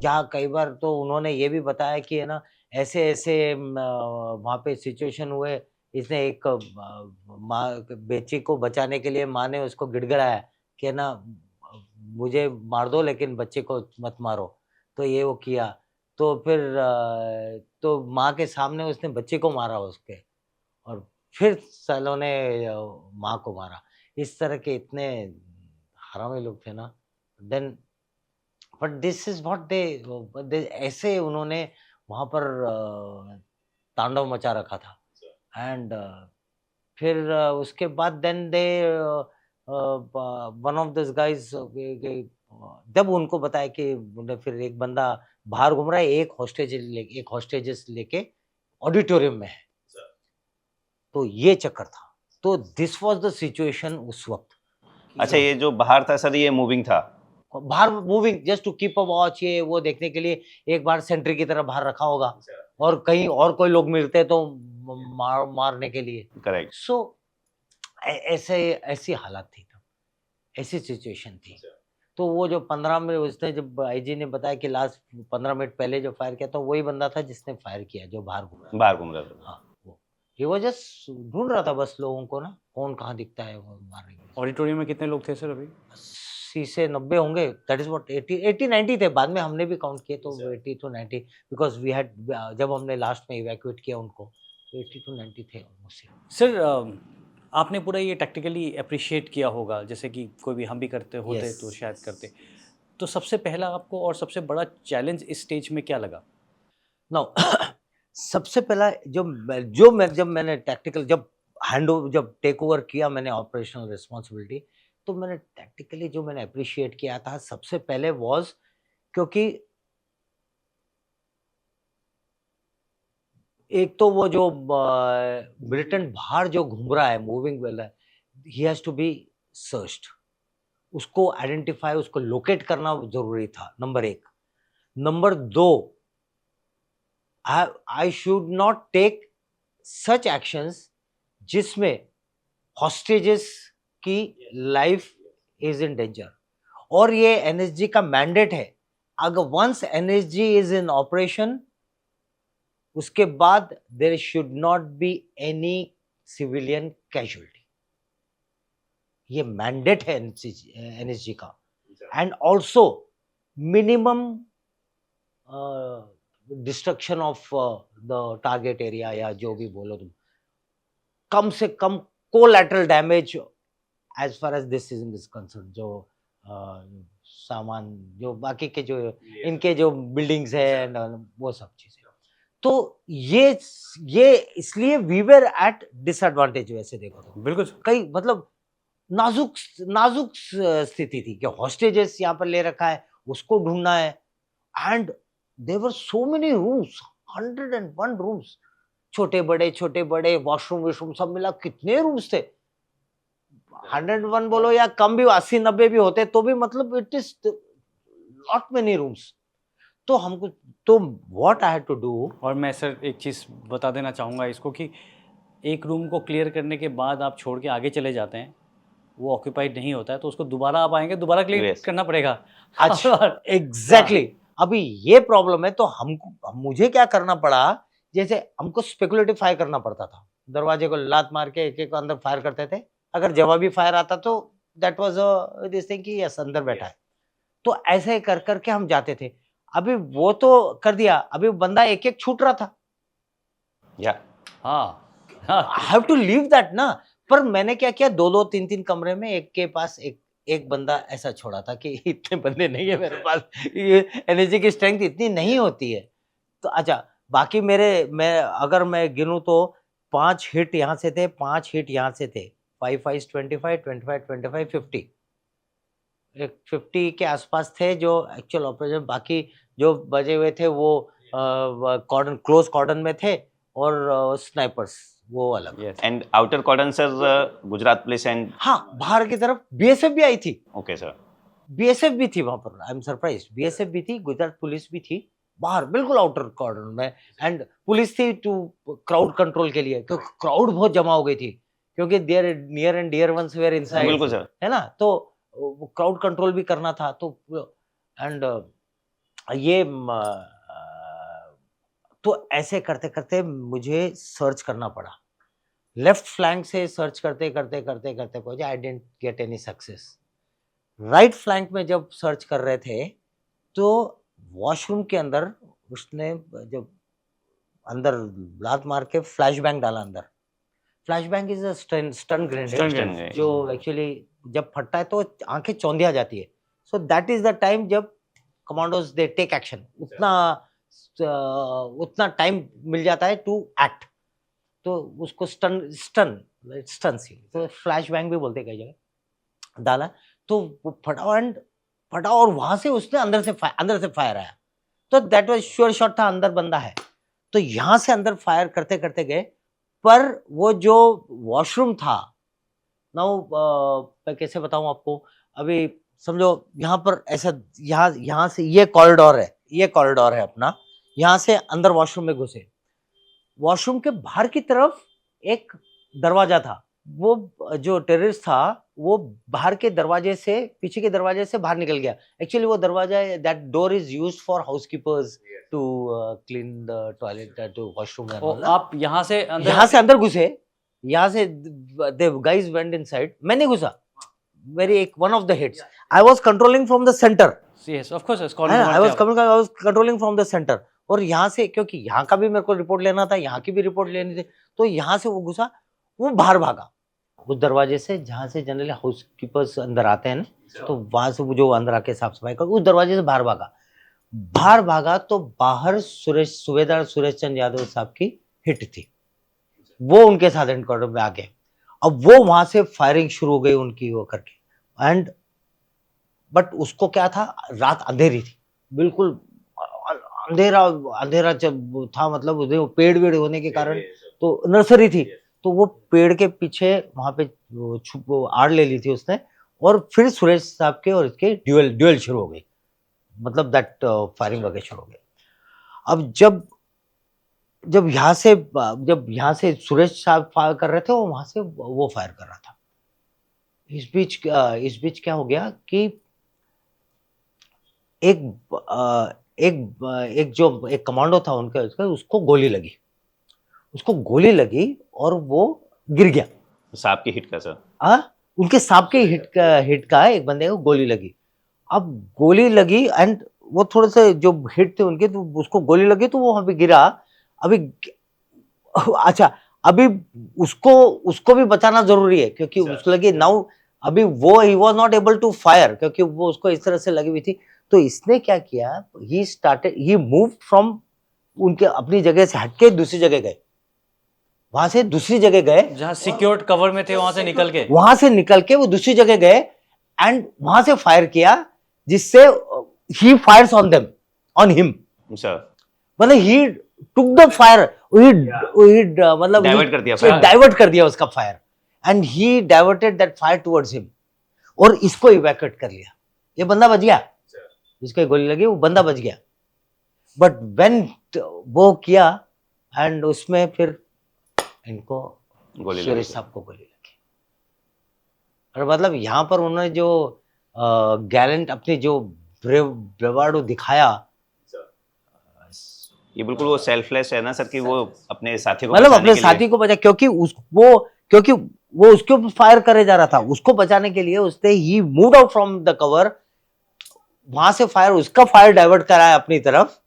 जहाँ कई बार तो उन्होंने ये भी बताया कि है ना ऐसे-ऐसे वहाँ पे सिचुएशन हुए, इसने एक माँ बेटी को बचाने के लिए माँ ने उसको गिड़गिड़ाया कि है ना मुझे मार दो लेकिन बच्चे को मत मारो। तो ये वो किया, तो फिर तो माँ के सामने उसने बच्चे को मारा उसके और फिर सालों ने माँ को मारा। इस तरह के इतने हरामी लोग थे ना, then but this is what they ऐसे उन्होंने वहाँ पर तांडव मचा रखा था एंड फिर उसके बाद then they one of this guys जब उनको बताया कि फिर एक बंदा बाहर घूम रहा है, एक हॉस्टेजेस लेके ऑडिटोरियम में है। तो ये चक्कर था। तो दिस वाज़ द सिचुएशन उस वक़्त। अच्छा, ये जो बाहर था सर, ये मूविंग था? बाहर moving just to keep a watch ये वो देखने के लिए एक बार सेंट्री की तरह बाहर रखा होगा और कहीं और कोई लोग मिलते तो मारने के लिए। करेक्ट। सो ऐसे ऐसी हालत थी तब, ऐसी सिचुएशन थी। तो वो जो 15 मिनट उसने जब आईजी ने बताया कि लास्ट 15 मिनट पहले जो फायर किया था वही बंदा था जिसने फायर किया जो बाहर घूम रहा था। बाहर घूम रहा था। हाँ, वो ही वाज़ जस्ट ढूँढ रहा था बस लोगों को ना, कौन कहाँ दिखता है वो मारने के लिए। ऑडिटोरियम में कितने लोग थे सर अभी? 80 से 90 होंगे, दैट इज़ व्हाट 80-90 थे, बाद में हमने भी काउंट किए तो 80 टू 90 बिकॉज़ वी हैड जब हमने लास्ट में इवैक्यूएट किया उनको, तो 80 टू 90 थे ऑलमोस्ट। सर आपने पूरा ये टैक्टिकली एप्रिशिएट किया होगा, जैसे कि कोई भी हम भी करते होते तो शायद करते। तो सबसे पहला आपको और सबसे बड़ा चैलेंज इस स्टेज में क्या लगा? नाउ सबसे पहला जब मैंने टैक्टिकल जब टेक ओवर किया मैंने ऑपरेशनल रिस्पॉन्सिबिलिटी, तो मैंने टैक्टिकली जो मैंने एप्रिशिएट किया था सबसे पहले वाज़ क्योंकि एक तो वो जो मिलिटेंट बाहर जो घूम रहा है, मूविंग वेल है, he has to be searched. उसको आइडेंटिफ़ाई, उसको लोकेट करना ज़रूरी था, number 1। Number 2 I should not take such actions जिसमें हॉस्टेजेस की लाइफ इज इन डेंजर और ये एनएसजी का मैंडेट है। अगर once NSG is in operation उसके बाद there should not be any civilian casualty. ये मैंडेट है एनएसजी का and also minimum destruction of the target area या जो भी बोलो तुम, कम से कम collateral damage as far as this is concern. जो सामान जो बाकी के जो इनके जो बिल्डिंग्स है वो सब चीजें, तो ये इसलिए वी वर एट डिसएडवांटेज। वैसे देखो तो बिल्कुल कई मतलब नाजुक स्थिति थी कि हॉस्टेजेस यहाँ पर ले रखा है, उसको ढूंढना है and there were so many rooms, 101 rooms, छोटे बड़े वॉशरूम सब मिला कितने रूम्स थे। 101 बोलो या कम भी 80-90 भी होते तो भी मतलब it is not many rooms. तो हमको तो what I had to do. और मैं सर एक चीज़ बता देना चाहूँगा इसको कि एक रूम को क्लियर करने के बाद आप छोड़ के आगे चले जाते हैं, वो ऑक्यूपाइड नहीं होता है, तो उसको दोबारा आप आएंगे, दोबारा क्लियर करना पड़ेगा। अच्छा एग्जैक्टली अभी ये प्रॉब्लम है। तो हमको मुझे क्या करना पड़ा, जैसे हमको स्पेकुलेटिव फायर करना पड़ता था, दरवाजे को लात मार के एक अंदर फायर करते थे। अगर जवाबी फायर आता तो दैट वाज दिस थिंग कि यस अंदर बैठा है। तो ऐसे कर करके हम जाते थे। अभी वो तो कर दिया, अभी बंदा एक एक छूट रहा था। I have to leave that ना। पर मैंने क्या किया, 2-2 3-3 कमरे में एक के पास एक बंदा ऐसा छोड़ा था कि इतने बंदे नहीं है मेरे पास, ये एनर्जी की स्ट्रेंथ इतनी नहीं होती है। तो अच्छा बाकी मैं अगर मैं गिनूं तो 5 हिट यहाँ से थे, 5 हिट यहाँ से थे, 5 5 25 25 25 50, एक 50 के आसपास थे जो एक्चुअल ऑपरेशन। बाकी जो बचे हुए थे वो कॉर्डन क्लोज कॉर्डन में थे और स्नाइपर्स वो अलग। And outer cordon sir Gujarat police and हाँ बाहर की तरफ बीएसएफ भी आई थी। ओके सर, बीएसएफ भी थी वहां पर, आई एम सरप्राइज, बीएसएफ भी थी, गुजरात पुलिस भी थी बाहर बिल्कुल आउटर कॉर्डर में। एंड पुलिस थी टू क्राउड कंट्रोल के लिए, क्योंकि क्राउड बहुत जमा हो गई थी, क्योंकि there near and dear ones were inside, बिल्कुल सर, है ना। तो क्राउड कंट्रोल भी करना था। तो एंड ये तो ऐसे करते करते मुझे सर्च करना पड़ा, लेफ्ट फ्लैंक से सर्च करते करते करते करते पहुंचे, I didn't get any success. Right flank में जब सर्च कर रहे थे तो वॉशरूम के अंदर उसने जब अंदर लात मार के फ्लैश बैंग डाला अंदर। Flash bang is a stun Stun grenade grenade. जो एक्चुअली जब फटता है तो आंखें चौंधिया जाती है। So that is the time जब कमांडोज दे टेक एक्शन, उतना टाइम मिल जाता है टू एक्ट। तो उसको स्टन स्टन स्टन सी, तो फ्लैश बैंग भी बोलते हैं कई जगह, डाला तो वो फटा और वहां से उसने अंदर से फायर आया। तो दैट वाज श्योर शॉट था, अंदर बंदा है। तो यहां से अंदर फायर करते करते गए, पर वो जो वॉशरूम था नाउ, मैं कैसे बताऊं आपको, अभी समझो यहाँ पर ऐसा, यहाँ से ये कॉरिडोर है अपना, यहाँ से अंदर वॉशरूम में घुसे। वॉशरूम के बाहर की तरफ एक दरवाजा था, वो जो टेररिस्ट था वो बाहर के दरवाजे से, पीछे के दरवाजे से बाहर निकल गया। एक्चुअली वो दरवाजा, that door is used for housekeepers to clean the toilet, to washroom. आप यहाँ से अंदर घुसे, यहाँ से the guys went inside, मैं नहीं घुसा, one of the hits, I was controlling from the center, yes of course I was controlling from the center। और यहाँ से, क्योंकि यहाँ का भी मेरे को रिपोर्ट लेना था, यहाँ की भी रिपोर्ट लेनी थी, तो यहाँ से वो घुसा, वो बाहर भागा उस दरवाजे से जहाँ से जनरली हाउस कीपर्स अंदर आते हैं ना, तो वहां से वो जो अंदर आके साफ सफाई कर, उस दरवाजे से बाहर भागा तो बाहर सूबेदार सुरेश चंद्र यादव साहब की हिट थी, वो उनके साथ एनकाउंटर में आ गए। अब वो वहां से फायरिंग शुरू हो गई उनकी वो करके, एंड बट उसको क्या था, रात अंधेरी थी, बिल्कुल अंधेरा जब था, मतलब पेड़ वेड़ होने के कारण, तो नर्सरी थी, तो वो पेड़ के पीछे वहां पे आड़ ले ली थी उसने, और फिर सुरेश साहब के और इसके ड्यूएल शुरू हो गई, मतलब दैट फायरिंग वगैरह शुरू हो गई। अब जब यहाँ से सुरेश साहब फायर कर रहे थे, वो वहां से वो फायर कर रहा था। इस बीच क्या हो गया कि एक कमांडो था उनका, उसको गोली लगी और वो गिर गया। सांप की हिट का सर? उनके सांप के हिट का एक बंदे को गोली लगी। अब गोली लगी एंड वो थोड़े से जो हिट थे उनके, तो उसको गोली लगी तो वो वहां पे गिरा। अभी अच्छा, अभी उसको भी बचाना जरूरी है, क्योंकि उसको लगी नाउ, अभी वो he was not able to fire, क्योंकि वो उसको इस तरह से लगी हुई थी। तो इसने क्या किया, ही मूव फ्रॉम उनके अपनी जगह से हटके दूसरी जगह गए, वहां से दूसरी जगह गए जहां सिक्योर्ड कवर में थे, वहां से निकल के वो दूसरी जगह गए एंड वहां से फायर किया, जिससे ही फायर्स ऑन हिम, मतलब ही टुक द फायर, मतलब डाइवर्ट कर दिया उसका fire, and he diverted that fire towards him, और इसको इवैक्यूएट कर लिया। ये बंदा बच गया, जिसको गोली लगी वो बंदा बच गया। बट व्हेन वो किया एंड उसमें फिर इनको सुरेश साहब को गोली लगी। और मतलब यहाँ पर उन्होंने जो गैलेंट अपनी जो ब्रेवार्डो दिखाया, ये बिल्कुल वो सेल्फलेस है ना सर, कि वो अपने साथी को मतलब अपने साथी को बचा, क्योंकि वो उसके ऊपर फायर करे जा रहा था, उसको बचाने के लिए उसने ही moved out from the cover, वहां से उसका फायर डाइवर्ट कराया अपनी तरफ।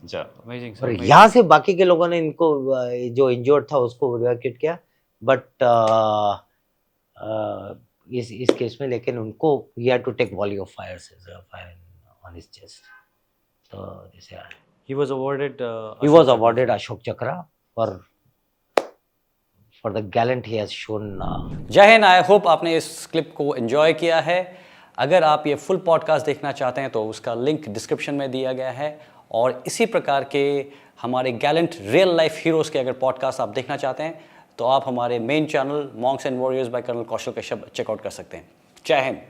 और यहाँ से बाकी के लोगों ने इनको, जो इंजर्ड था उसको इवैक्यूएट किया। बट इस केस में लेकिन उनको he had to take volley of fire on his chest. तो जैसे he was awarded अशोक चक्र for the gallant he has shown। जय हिंद। आई होप आपने इस क्लिप को एंजॉय किया है। अगर आप ये फुल पॉडकास्ट देखना चाहते हैं तो उसका लिंक डिस्क्रिप्शन में दिया गया है, और इसी प्रकार के हमारे गैलेंट रियल लाइफ हीरोज़ के अगर पॉडकास्ट आप देखना चाहते हैं तो आप हमारे main channel Monks and Warriors by Colonel Kaushal Kashyap check out कर सकते हैं। जय हिंद।